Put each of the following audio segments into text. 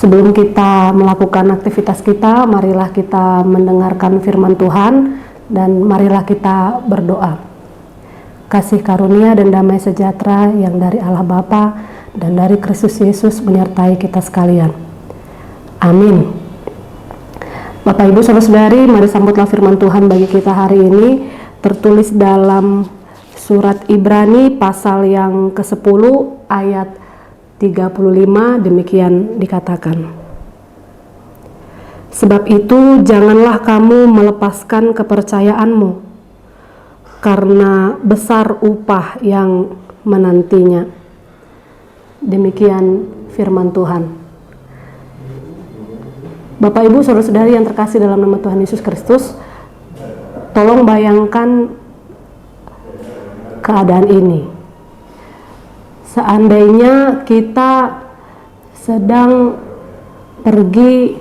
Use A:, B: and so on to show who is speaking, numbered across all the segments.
A: Sebelum kita melakukan aktivitas kita, marilah kita mendengarkan firman Tuhan dan marilah kita berdoa. Kasih karunia dan damai sejahtera yang dari Allah Bapa dan dari Kristus Yesus menyertai kita sekalian. Amin. Bapak Ibu Saudara-saudari, mari sambutlah firman Tuhan bagi kita hari ini, tertulis dalam surat Ibrani pasal yang ke-10 ayat 35, demikian dikatakan. Sebab itu janganlah kamu melepaskan kepercayaanmu, karena besar upah yang menantinya. Demikian firman Tuhan. Bapak Ibu Saudara-saudari yang terkasih dalam nama Tuhan Yesus Kristus, tolong bayangkan keadaan ini. Seandainya kita sedang pergi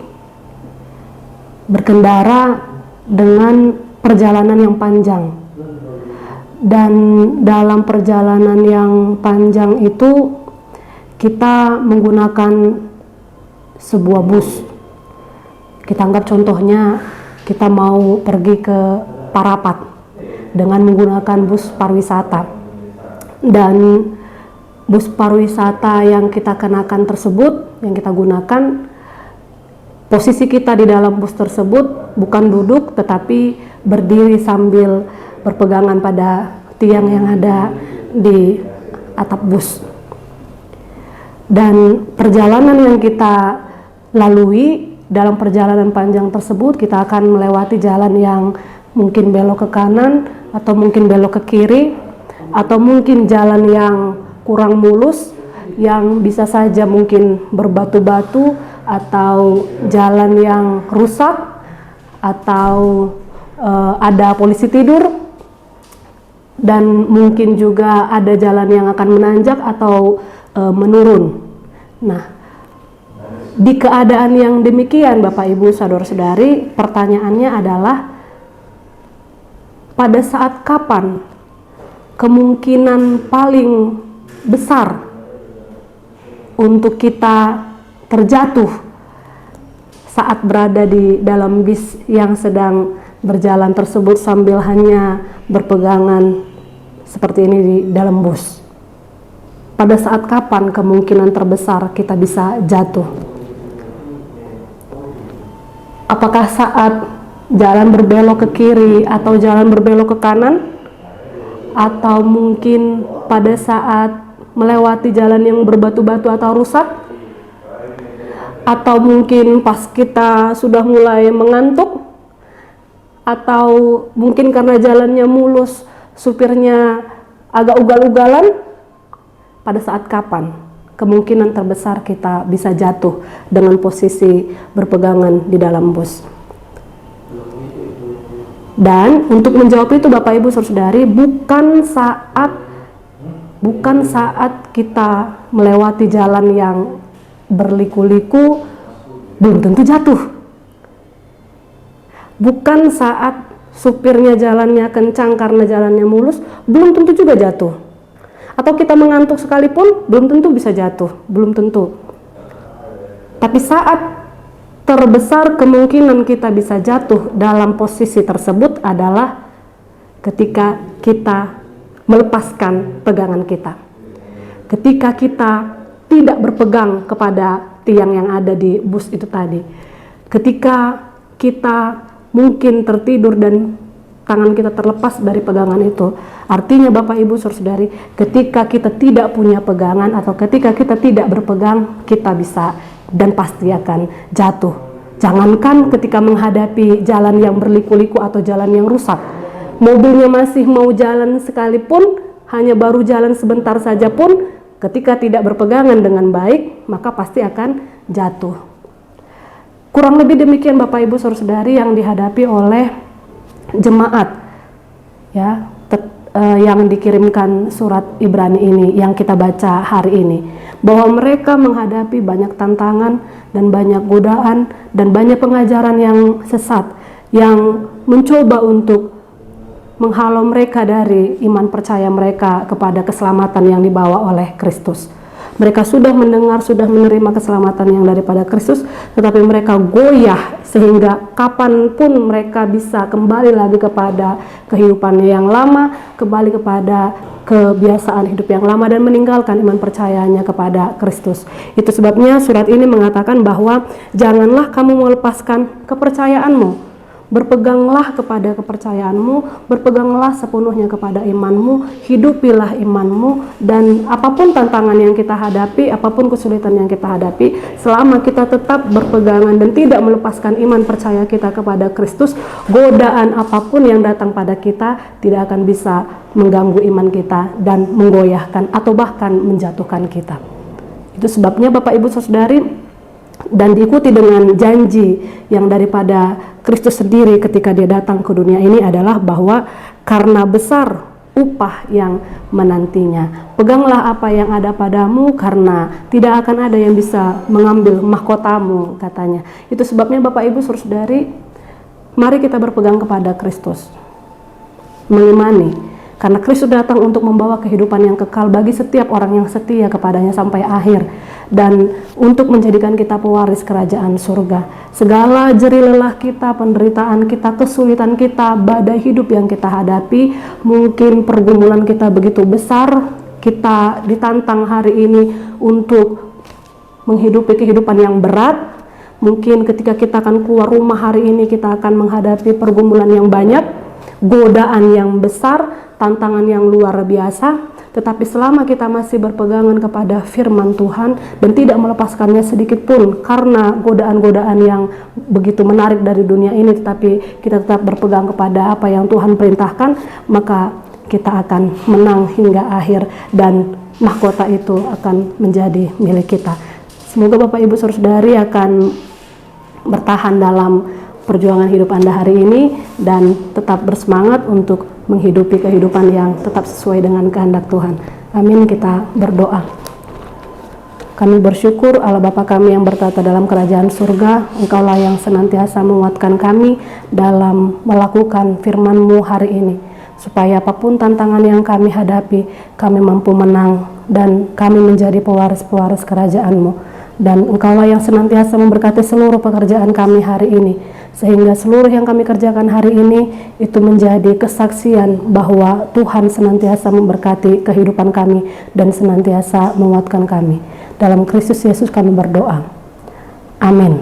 A: berkendara dengan perjalanan yang panjang, dan dalam perjalanan yang panjang itu kita menggunakan sebuah bus. Kita anggap contohnya kita mau pergi ke Parapat dengan menggunakan bus pariwisata, dan bus pariwisata yang kita kenakan tersebut, yang kita gunakan, posisi kita di dalam bus tersebut bukan duduk tetapi berdiri sambil berpegangan pada tiang yang ada di atap bus. Dan perjalanan yang kita lalui, dalam perjalanan panjang tersebut kita akan melewati jalan yang mungkin belok ke kanan atau mungkin belok ke kiri, atau mungkin jalan yang kurang mulus, yang bisa saja mungkin berbatu-batu, atau jalan yang rusak, atau ada polisi tidur, dan mungkin juga ada jalan yang akan menanjak atau menurun. Nah, di keadaan yang demikian Bapak Ibu Saudara-saudari, pertanyaannya adalah pada saat kapan kemungkinan paling besar untuk kita terjatuh saat berada di dalam bis yang sedang berjalan tersebut sambil hanya berpegangan seperti ini di dalam bus. Pada saat kapan kemungkinan terbesar kita bisa jatuh? Apakah saat jalan berbelok ke kiri atau jalan berbelok ke kanan? Atau mungkin pada saat melewati jalan yang berbatu-batu atau rusak? Atau mungkin pas kita sudah mulai mengantuk? Atau mungkin karena jalannya mulus, supirnya agak ugal-ugalan? Pada saat kapan kemungkinan terbesar kita bisa jatuh dengan posisi berpegangan di dalam bus? Dan untuk menjawab itu Bapak Ibu Saudari, bukan saat kita melewati jalan yang berliku-liku belum tentu jatuh. Bukan saat supirnya jalannya kencang karena jalannya mulus belum tentu juga jatuh. Atau kita mengantuk sekalipun belum tentu bisa jatuh, belum tentu. Tapi saat terbesar kemungkinan kita bisa jatuh dalam posisi tersebut adalah ketika kita melepaskan pegangan kita. Ketika kita tidak berpegang kepada tiang yang ada di bus itu tadi. Ketika kita mungkin tertidur dan tangan kita terlepas dari pegangan itu. Artinya Bapak Ibu Saudari, ketika kita tidak punya pegangan atau ketika kita tidak berpegang, kita bisa dan pasti akan jatuh. Jangankan ketika menghadapi jalan yang berliku-liku atau jalan yang rusak, mobilnya masih mau jalan sekalipun, hanya baru jalan sebentar saja pun, ketika tidak berpegangan dengan baik, maka pasti akan jatuh. Kurang lebih demikian Bapak Ibu Saudara-saudari yang dihadapi oleh jemaat ya, yang dikirimkan surat Ibrani ini yang kita baca hari ini, bahwa mereka menghadapi banyak tantangan dan banyak godaan dan banyak pengajaran yang sesat yang mencoba untuk menghalau mereka dari iman percaya mereka kepada keselamatan yang dibawa oleh Kristus. Mereka sudah mendengar, sudah menerima keselamatan yang daripada Kristus, tetapi mereka goyah sehingga kapanpun mereka bisa kembali lagi kepada kehidupan yang lama, kembali kepada kebiasaan hidup yang lama dan meninggalkan iman percayanya kepada Kristus. Itu sebabnya surat ini mengatakan bahwa janganlah kamu melepaskan kepercayaanmu. Berpeganglah kepada kepercayaanmu, berpeganglah sepenuhnya kepada imanmu, hidupilah imanmu, dan apapun tantangan yang kita hadapi, apapun kesulitan yang kita hadapi, selama kita tetap berpegangan dan tidak melepaskan iman percaya kita kepada Kristus, godaan apapun yang datang pada kita tidak akan bisa mengganggu iman kita dan menggoyahkan atau bahkan menjatuhkan kita. Itu sebabnya Bapak Ibu Saudari, dan diikuti dengan janji yang daripada Kristus sendiri ketika dia datang ke dunia ini adalah bahwa karena besar upah yang menantinya. Peganglah apa yang ada padamu karena tidak akan ada yang bisa mengambil mahkotamu, katanya. Itu sebabnya Bapak Ibu Saudari, mari kita berpegang kepada Kristus. Mengimani karena Kristus datang untuk membawa kehidupan yang kekal bagi setiap orang yang setia kepadanya sampai akhir, dan untuk menjadikan kita pewaris kerajaan surga. Segala jerih lelah kita, penderitaan kita, kesulitan kita, badai hidup yang kita hadapi, mungkin pergumulan kita begitu besar, kita ditantang hari ini untuk menghidupi kehidupan yang berat. Mungkin ketika kita akan keluar rumah hari ini, kita akan menghadapi pergumulan yang banyak, godaan yang besar, tantangan yang luar biasa. Tetapi selama kita masih berpegangan kepada firman Tuhan dan tidak melepaskannya sedikit pun karena godaan-godaan yang begitu menarik dari dunia ini, tetapi kita tetap berpegang kepada apa yang Tuhan perintahkan, maka kita akan menang hingga akhir dan mahkota itu akan menjadi milik kita. Semoga Bapak Ibu Saudari akan bertahan dalam perjuangan hidup Anda hari ini dan tetap bersemangat untuk menghidupi kehidupan yang tetap sesuai dengan kehendak Tuhan. Amin. Kita berdoa. Kami bersyukur Allah Bapa kami yang bertata dalam kerajaan surga, Engkaulah yang senantiasa menguatkan kami dalam melakukan firman-Mu hari ini, supaya apapun tantangan yang kami hadapi, kami mampu menang dan kami menjadi pewaris-pewaris kerajaan-Mu. Dan Engkaulah yang senantiasa memberkati seluruh pekerjaan kami hari ini, sehingga seluruh yang kami kerjakan hari ini itu menjadi kesaksian bahwa Tuhan senantiasa memberkati kehidupan kami dan senantiasa menguatkan kami. Dalam Kristus Yesus kami berdoa. Amin.